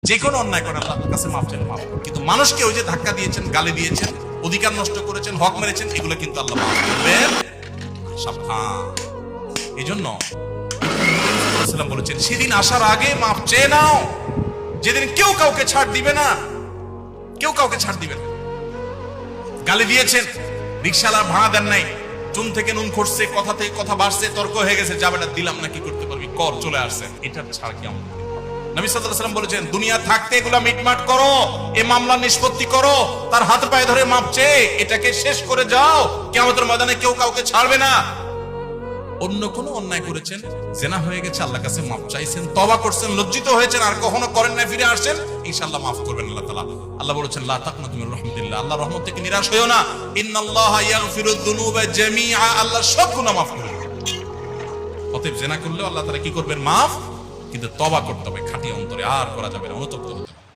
যে কোনো অন্যায় করে আল্লাহর কাছে মাফ চাইলে মাফ। কিন্তু মানুষকে ওই যে ধাক্কা দিয়েছেন, গালি দিয়েছেন, অধিকার নষ্ট করেছেন, হক মেরেছেন, এগুলো কিন্তু আল্লাহ মাফ করবেন। সাবধান। এই জন্য বলেছেন সেদিন আসার আগে মাফ চেয়ে নাও, যেদিন কেউ কাউকে ছাড় দিবে না, কেউ কাউকে ছাড় দিবে না। গালি দিয়েছেন, রিকশাওয়ালা ভাড়া দেন নাই, চুন থেকে নুন খসছে, কথা থেকে কথা বাড়ছে, তর্ক হয়ে গেছে, যাবেটা দিলাম না, কি করতে পারবি কর, চলে আসছে, এটার ছাড় কি আমরা? নবী সাল্লাল্লাহু আলাইহি ওয়াসাল্লাম বলেছেন দুনিয়া থাকতে এগুলা মিটমাট করো, এই মামলা নিষ্পত্তি করো, তার হাত পায়ে ধরে মাপ চেয়ে এটাকে শেষ করে যাও, কিয়ামতের ময়দানে কেউ কাউকে ছাড়বে না। অন্য কোনো অন্যায় করেছেন, জেনা হয়ে গেছে, আল্লাহর কাছে মাপ চাইছেন, তওবা করছেন, লজ্জিত হয়েছেন, আর কখনো করেন না, ফিরে আসেন, ইনশাআল্লাহ মাফ করবেন আল্লাহ তাআলা। আল্লাহ বলেছেন লা তাকনাতু মির রাহমাতিল্লাহ, আল্লাহর রহমত থেকে নিরাশ হয়ো না। ইন্নাল্লাহা ইয়াগফিরুয যুনুবা জামিআ, আল্লাহ সব গুনাহ মাফ করে দেবেন। অতএব জেনা করলেও আল্লাহ তাআলা কি করবেন? মাফ। কিন্তু তওবা করতে হবে খাঁটি অন্তরে, আর করা যাবে না, অনুতপ্ত